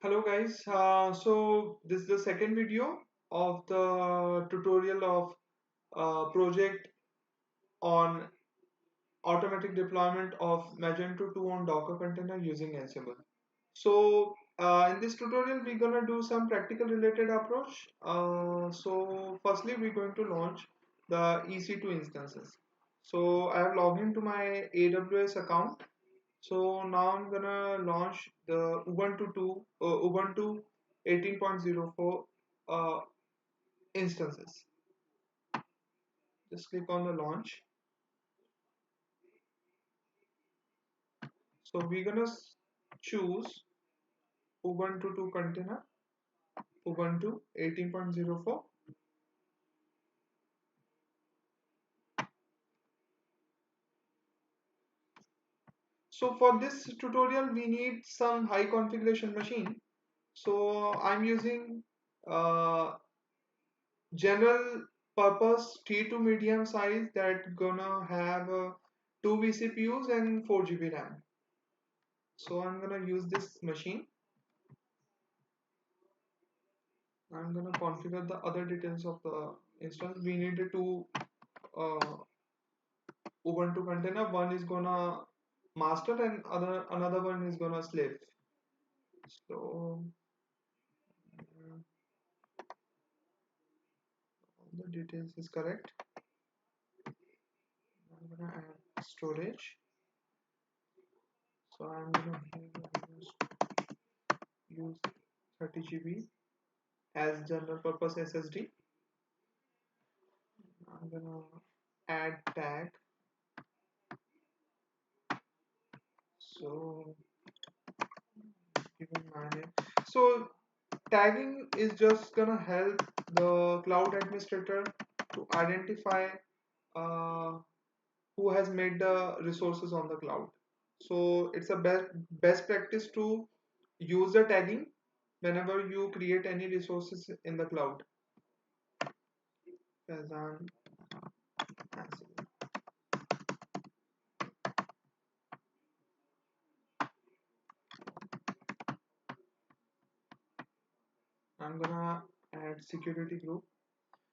Hello guys, so this is the second video of the tutorial of project on automatic deployment of Magento 2 on Docker container using Ansible. So in this tutorial we're gonna do some practical related approach. So firstly we're going to launch the EC2 instances. So I have logged into my AWS account. So now I'm gonna launch the Ubuntu 18.04 instances. Just click on the launch. So we're gonna choose Ubuntu 2 container, Ubuntu 18.04. So for this tutorial we need some high configuration machine. So I'm using uh, general purpose T2 medium size that gonna have two vCPUs and 4 GB RAM. So I'm gonna use this machine. I'm gonna configure the other details of the instance. We need two uh, Ubuntu container. One is gonna master and another one is gonna slave. So all the details is correct. I'm gonna add storage. So I'm gonna use 30 GB as general purpose SSD. I'm gonna add tag. So given my name. So tagging is just gonna help the cloud administrator to identify uh, who has made the resources on the cloud. So it's a best practice to use the tagging whenever you create any resources in the cloud. As I'm gonna add security group.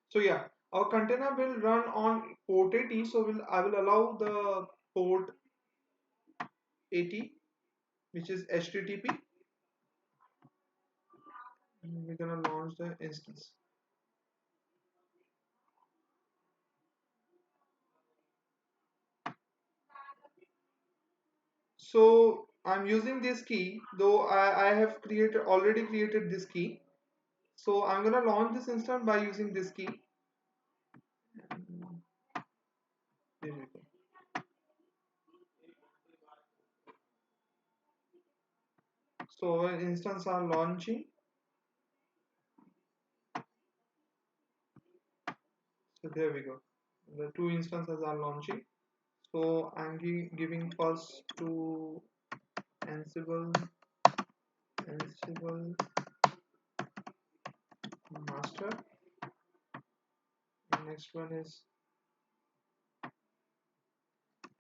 So yeah, our container will run on port 80. So I will allow the port 80, which is HTTP. And we're gonna launch the instance. So I'm using this key, though I have already created this key. So I'm gonna launch this instance by using this key. There we go. So our instance are launching. So there we go. The two instances are launching. So I'm giving first to Ansible, Ansible master. The next one is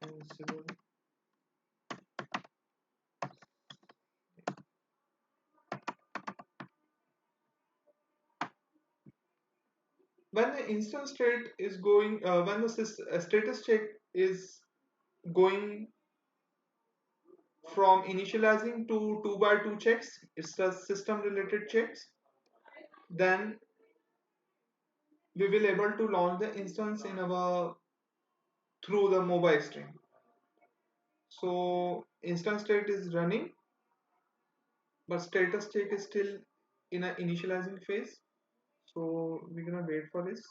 Ansible. When the instance state is going, when the status check is going from initializing to 2 by 2 checks, it's the system related checks, then we will able to launch the instance in our through the mobile string. So instance state is running, but status check is still in an initializing phase. So we're gonna wait for this.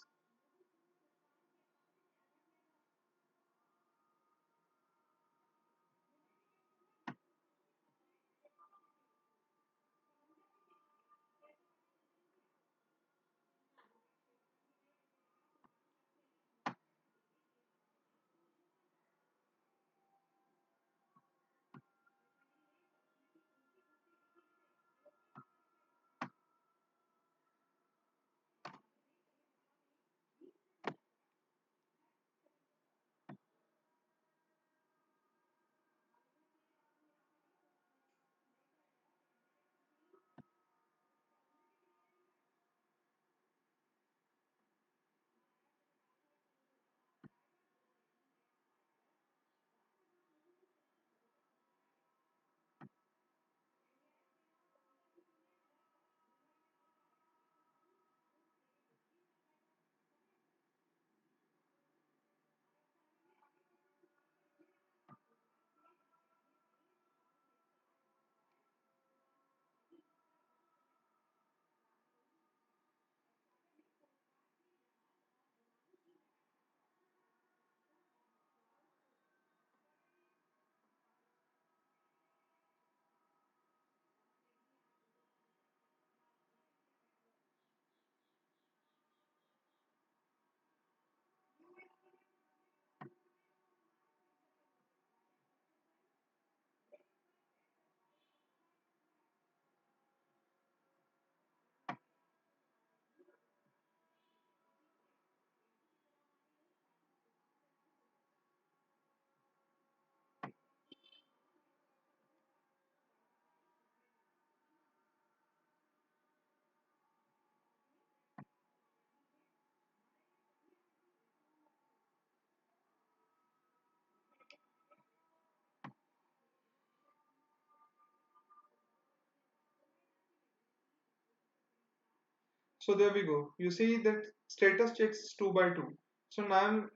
So there we go. You see that status checks 2 by 2. So now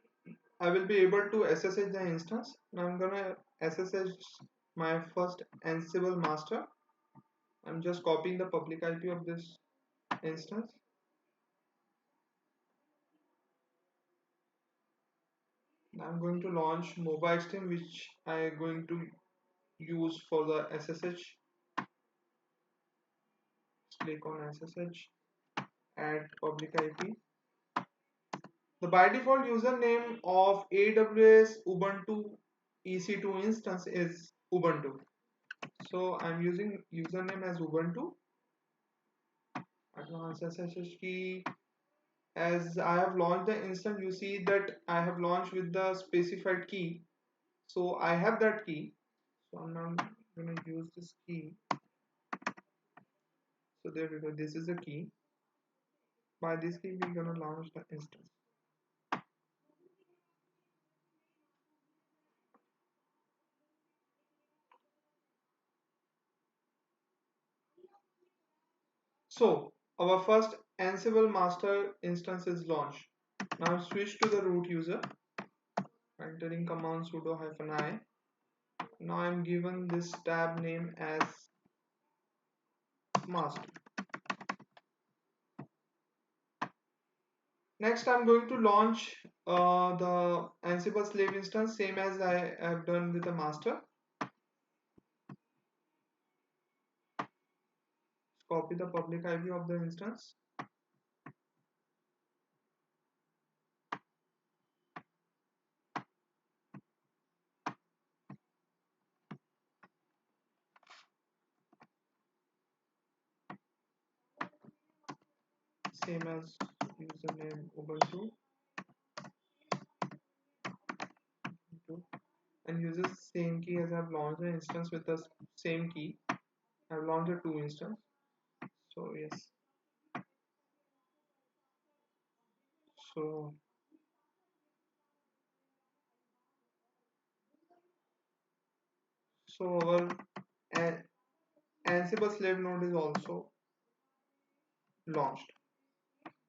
I will be able to SSH the instance. Now I'm gonna SSH my first Ansible master. I'm just copying the public IP of this instance. Now I'm going to launch mobile stream, which I am going to use for the SSH. Click on SSH, add public IP. The by default username of AWS Ubuntu EC2 instance is Ubuntu. So I'm using username as Ubuntu. Advanced SSH key. As I have launched the instance, you see that I have launched with the specified key. So I have that key. So I'm now going to use this key. So there we go. This is the key. By this key, we're going to launch the instance. So our first Ansible master instance is launched. Now switch to the root user, entering command sudo -i. Now I'm given this tab name as master. Next I'm going to launch the Ansible slave instance, same as I have done with the master. Copy the public IP of the instance. Same as username Ubuntu, and uses same key as I've launched the instance with the same key. I've launched the 2 instance. So yes. So our Ansible slave node is also launched.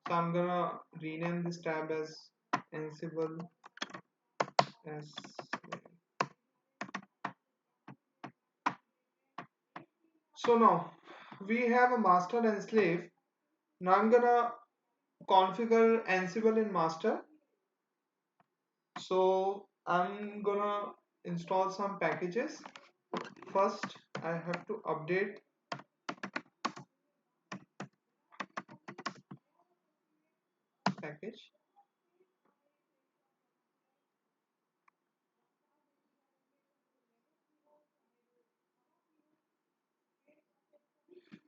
So I'm gonna rename this tab as Ansible as slave. So now we have a master and slave. Now I'm gonna configure Ansible in master. So I'm gonna install some packages. First I have to update package.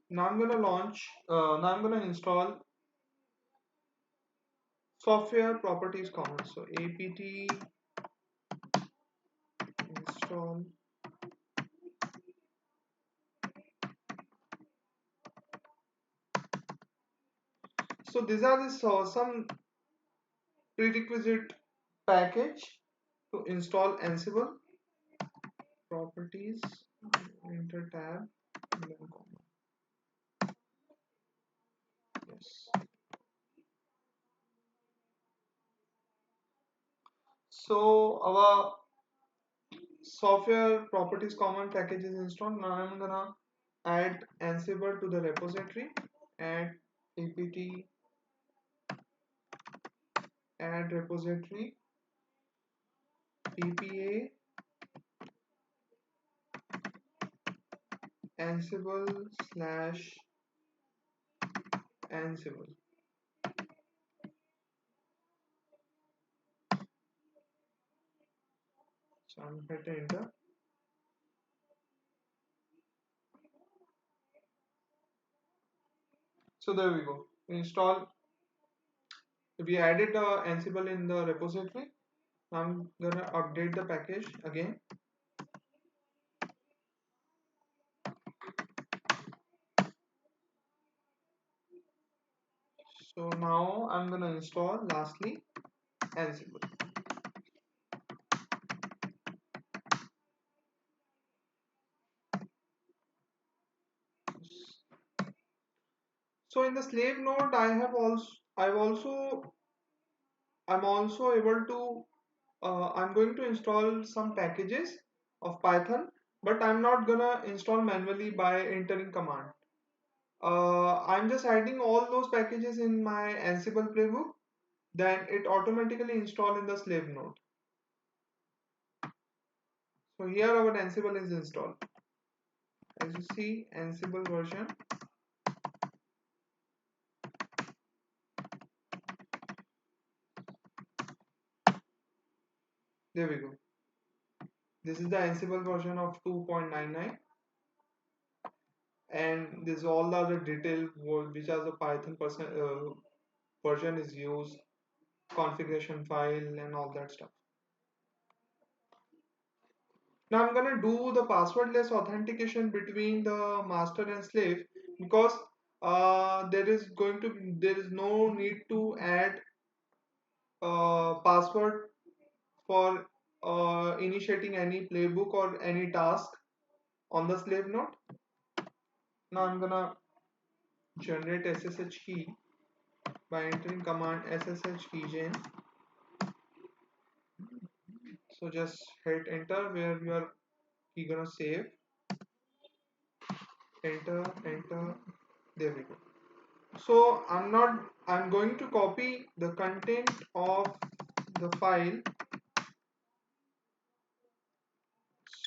Now I'm gonna install software properties command. So apt install. So these are the some prerequisite package to install Ansible. Properties, enter tab, and then comma. Yes. So our software properties common package is installed. Now I'm gonna add Ansible to the repository. Add apt add repository ppa Ansible slash Ansible. So I'm hitting enter. So there we go. We added Ansible in the repository. Now I'm gonna update the package again. So now I'm gonna install lastly Ansible. So in the slave node, I'm also able to I'm going to install some packages of Python, but I'm not gonna install manually by entering command. I'm just adding all those packages in my Ansible playbook, then it automatically install in the slave node. So here our Ansible is installed. As you see, Ansible version. There we go. This is the Ansible version of 2.99, and this is all the other detail which as a Python version is used, configuration file and all that stuff. Now I'm gonna do the passwordless authentication between the master and slave, because there is no need to add password for initiating any playbook or any task on the slave node. Now I'm gonna generate SSH key by entering command SSH keygen. So just hit enter where you are gonna save. Enter, enter. There we go. So I'm going to copy the content of the file.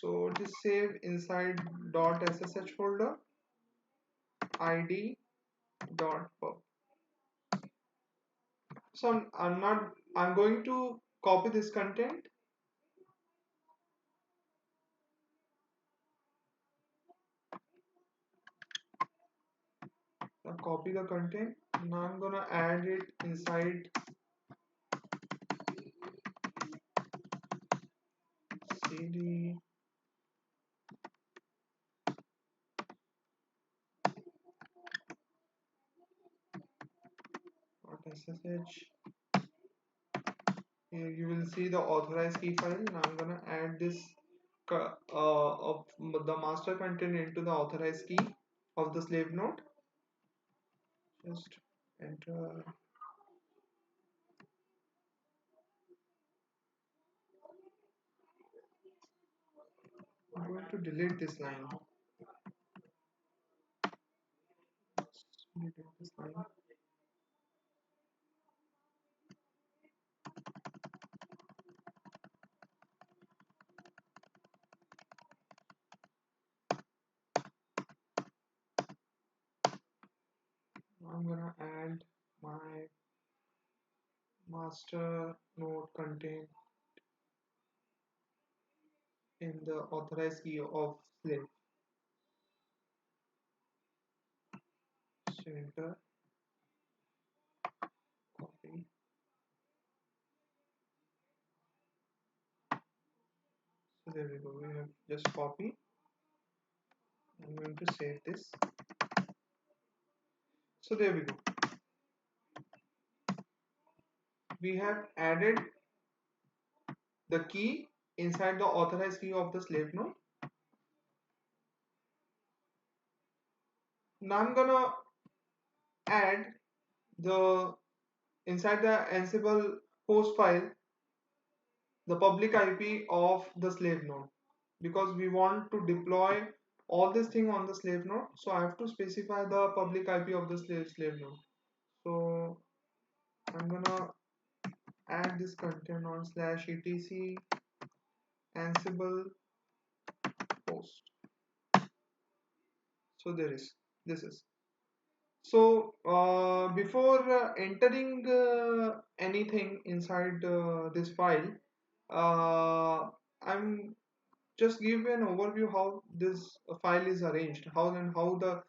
So just save inside .ssh folder id.pub. So I'm going to copy this content. Now copy the content. Now I'm gonna add it inside cd .ssh. Here you will see the authorized key file. Now I'm gonna add this of the master content into the authorized key of the slave node. Just enter. I'm going to delete this line. Delete this line. I'm gonna add my master node content in the authorized key of slave. So enter, copy. So there we go. We have just copy. I'm going to save this. So there we go. We have added the key inside the authorized key of the slave node. Now I'm gonna add the inside the Ansible host file the public IP of the slave node, because we want to deploy all this thing on the slave node. So I have to specify the public IP of the slave node. So I'm gonna add this content on /etc Ansible host. So this is. So before entering anything inside this file, I'm just give an overview how this file is arranged, how the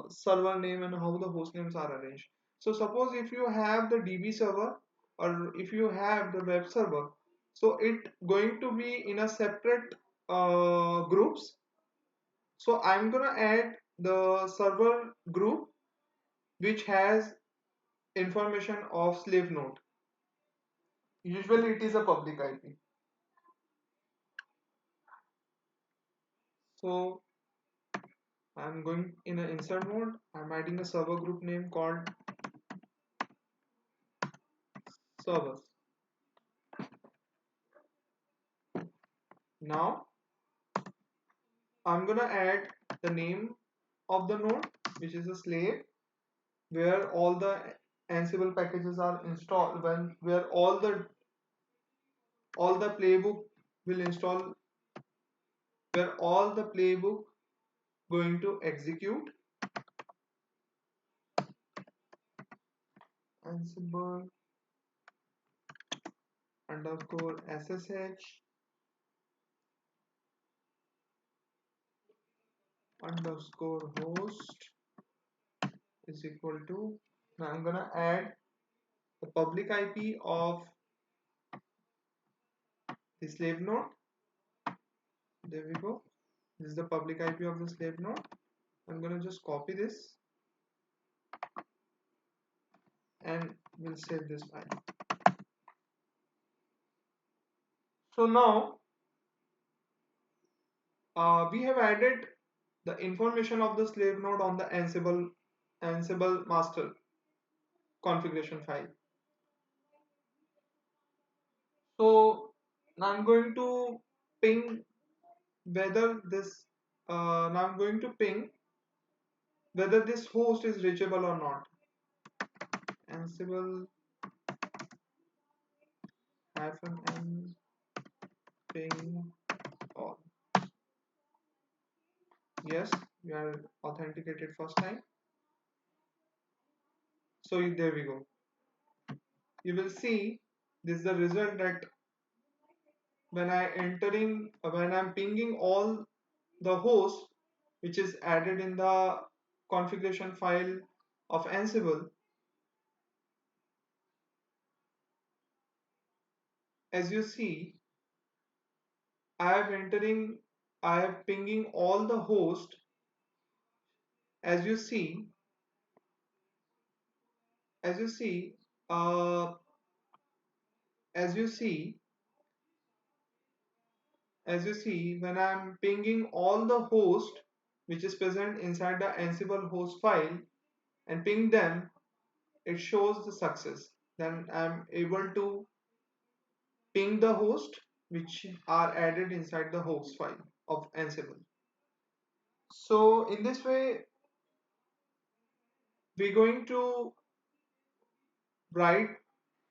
server name and how the host names are arranged. So suppose if you have the DB server or if you have the web server, so it going to be in a separate groups. So I'm gonna add the server group which has information of slave node. Usually it is a public IP. So I'm going in an insert mode. I'm adding a server group name called servers. Now I'm gonna add the name of the node, which is a slave, where all the Ansible packages are installed, where all the playbook will install, where all the playbook going to execute. Ansible underscore ssh underscore host is equal to, now I'm gonna add the public IP of the slave node. There we go. This is the public IP of the slave node. I'm gonna just copy this and we'll save this file. So now we have added the information of the slave node on the Ansible master configuration file. So now I'm going to ping whether this now I'm going to ping whether this host is reachable or not. Ansible -n ping all. Yes, we are authenticated first time. So there we go. You will see this is the result that when I'm pinging all the host which is added in the configuration file of Ansible, as you see, I am pinging all the host. As you see, as you see, uh, as you see, as you see, when I'm pinging all the host which is present inside the Ansible host file and ping them, it shows the success. Then I'm able to ping the host which are added inside the host file of Ansible. So in this way, we're going to write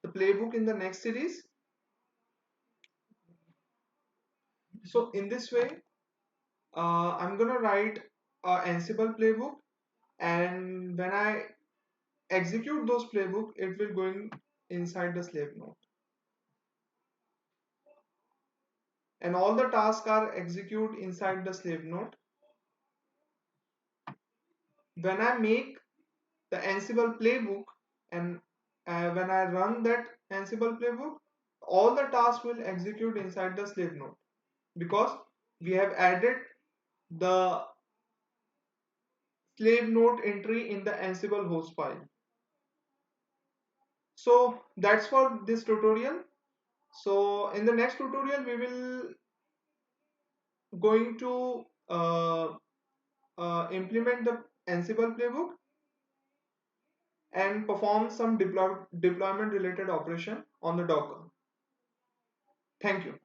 the playbook in the next series. So in this way, I'm gonna write a Ansible playbook, and when I execute those playbook, it will going inside the slave node, and all the tasks are execute inside the slave node. When I make the Ansible playbook and when I run that Ansible playbook, all the tasks will execute inside the slave node because we have added the slave node entry in the Ansible host file. So that's for this tutorial. So in the next tutorial, we will going to implement the Ansible playbook and perform some deployment related operation on the Docker. Thank you.